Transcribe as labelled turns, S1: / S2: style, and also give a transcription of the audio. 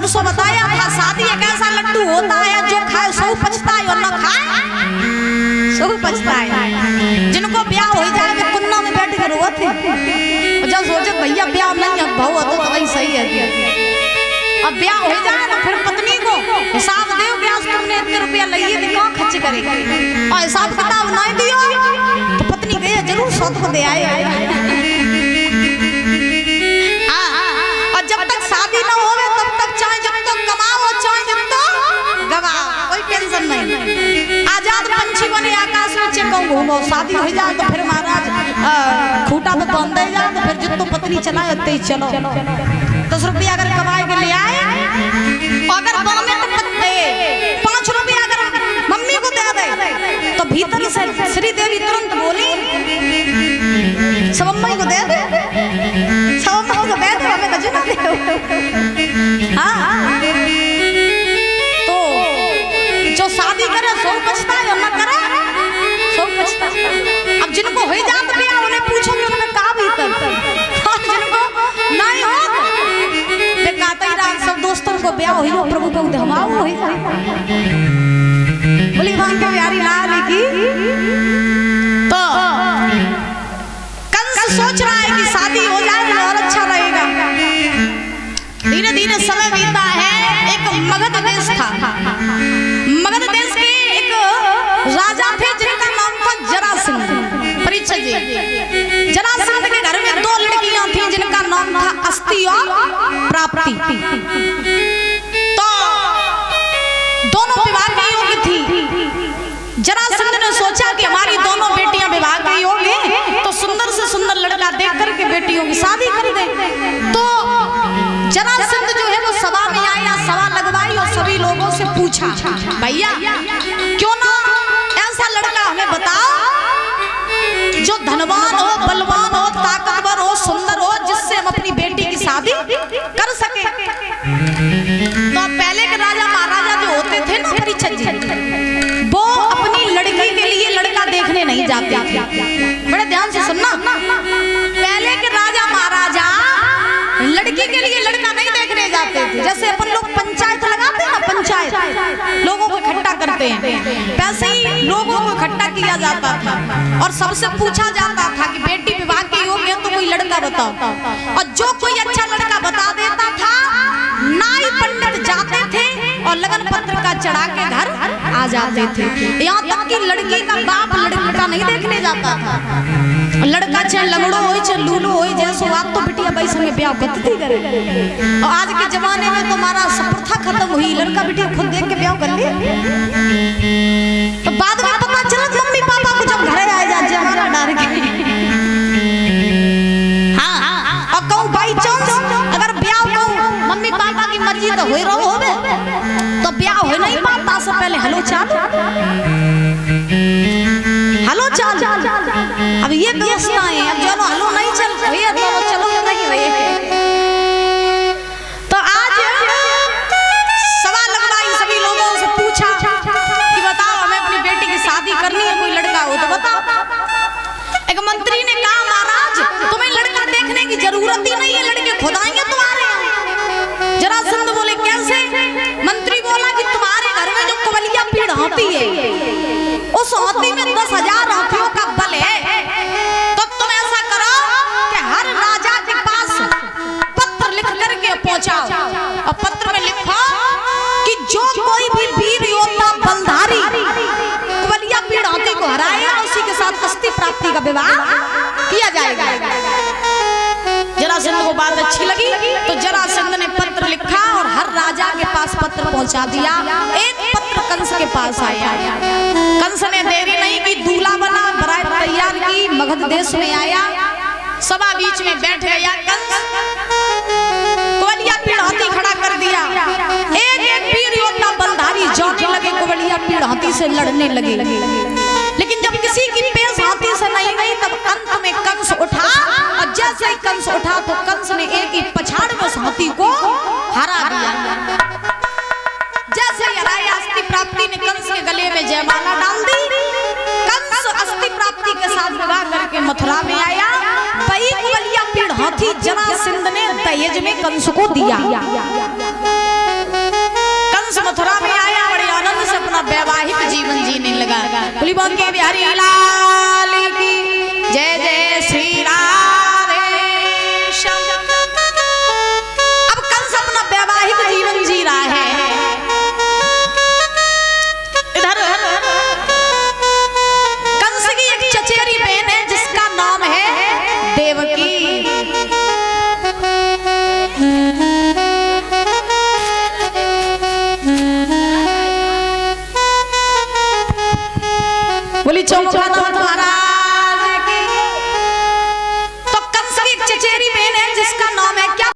S1: परसों बताया था शादी एक ऐसा लड्डू होता है जो खाए सो पछताए और न खाए सो पछताए। जिनको ब्याह हो जाए वो कुन्ना में बैठ कर रोते, जब सोचे भैया ब्याह नहीं है भाव तो वही सही है। अब ब्याह हो जाए ना फिर पत्नी को हिसाब दो कि आज तुमने इतने रुपया लिए थे कहाँ खर्च करे, और हिसाब किताब नहीं दियो तो पत्नी कहे जरूर सौत को दे आए। और जब तक शादी ना होवे तब तक चाहे जब तक कमाओ चाहे जब तक गवाओ कोई टेंशन नहीं। आजाद पंछी बने आकाश में चेकों घूमो, शादी हो जाए तो फिर महाराज खूटा तो बंद हो जाए तो फिर जितना पत्नी चलाए उतने ही चलो। 10 रुपया अगर कमाए के ले आए अगर गाँव में तो 5 रुपया अगर मम्मी को दे दे तो भीतर से श्री देवी तुरंत बोली सब अम्मा को दे दे, सब अम्मा को दे दे हमें कजू ना दे। हाँ तो जो शादी करे सो पछता है और ना करे सो पछता। अब जिनको हो जात ब्याह उन्हें पूछोगे उनमें का भीतर, जिनको नहीं हो सब दोस्तों को ब्याह हो प्रभु को धमाओ हो बोली भाई के प्यारी लाल की। तो कंस सोच रहा है कि शादी हो जाए और अच्छा रहेगा। धीरे धीरे समय बीता है। एक मगध देश था, मगध देश के एक राजा थे जिनका नाम था जरासंध। परीक्षा जी जरासंध के घर में 2 लड़कियां थीं जिनका नाम था अस्ति और प्राप्ति। तो दोनों विवाह की योग्य थी। जरासंध ने सोचा कि हमारी दोनों बेटियां विवाह की होंगी तो सुंदर से सुंदर लड़का देख करके बेटियों की शादी कर दे। तो जरासंध जो है वो सभा में आया, सभा लगवाई और सभी लोगों से पूछा भैया क्यों ना ऐसा लड़का हमें बताओ जो धनवान हो, बलवान हो, ताकतवर हो, सुंदर हो, जिससे हम अपनी बेटी की शादी कर सके। तो पहले के राजा महाराजा जो होते थे ना परीक्षित जी, वो अपनी लड़की के लिए लड़का देखने नहीं जाते थे। बड़े ध्यान से सुनना, पहले के राजा महाराजा लड़की के लिए लड़का नहीं देखने जाते थे। जैसे अपन लोग पंचायत लगाते हैं ना, पंचायत लोगों को इकट्ठा करते हैं, वैसे ही लोगों को इकट्ठा किया जाता था और सबसे पूछा जाता था कि बेटी विवाह की योग्य है तो कोई लड़का बताओ। और जो कोई अच्छा लड़का बता देता था नाई पंडित जाते थे और लगन पत्र का चढ़ा के घर आ जाते थे। यहाँ तक कि लड़की का बाप लड़का नहीं देखने जाता था। लड़का चाहे लगड़ो हो चाहे लूलो हो, जैसे बात तो बिटिया भाई संगे ब्याह करती करे। और आज के जमाने में तो हमारा प्रथा खत्म हुई, लड़का बिटिया खुद देख के ब्याह कर ले। तो बाद में पता चला मम्मी पापा को जब घरे आए जाते हमारा डर के। हाँ और कहूँ बाई चांस अगर ब्याह कहूँ मम्मी पापा की मर्जी तो हो रहो होवे तो ब्याह हो नहीं पाता। से पहले हलो चाल हलो चाल। अब ये व्यवस्था है, अब जो हलो नहीं चल रही है तो चलो नहीं रही है। तो आज सवाल लगवाई, सभी लोगों से पूछा कि बताओ हमें अपनी बेटी की शादी करनी है, कोई लड़का हो तो बताओ। एक मंत्री ने कहा महाराज तुम्हें लड़का देखने की जरूरत ही नहीं है, लड़के खुद आएंगे तुम्हारे यहाँ। जरासंध बोले कैसे? मंत्री बोला कि तुम्हारे घर में जो कवलिया पीड़ होती है उस हाथी में 10,000 हाथियों का बल है। तो तुम ऐसा करो कि हर राजा के पास पत्र लिख करके पहुंचाओ और पत्र में लिखो कि जो कोई भी वीर योद्धा बलधारी कवलिया पीड़ हाथी को हराएगा उसी के साथ अस्ति प्राप्ति का विवाह किया जाएगा। जरासंध को बात अच्छी लगी तो जरासंध ने पत्र लिखा और हर राजा के पास पत्र पहुंचा दिया। एक पत्र कंस के पास आया। कंस ने देरी नहीं की, दूल्हा बना, बारात तैयार की, मगध देश में आया, सभा बीच में बैठ गया। कंस कवलिया पीड़ हाथी खड़ा कर दिया। एक एक वीर योद्धा बलधारी जाने लगे, कवलिया पीड़ हाथी से लड़ने लगे। लेकिन जब किसी की पेश हाथी से नहीं गई तब अंत में कंस उठा और जैसे ही कंस उठा तो कंस ने एक ही पछाड़ में हाथी को हरा दिया। जैसे हराया अस्ति प्राप्ति ने कंस के गले में जयमाला डाल दी। कंस अस्ति प्राप्ति के साथ विवाह करके मथुरा में आया। वही कवलिया पीड़ हाथी जरासंध ने दहेज में कंस को दिया। मथुरा में आया, बड़े आनंद से अपना वैवाहिक जीवन जीने लगा। बोली बांके बिहारी लाल की जय जय।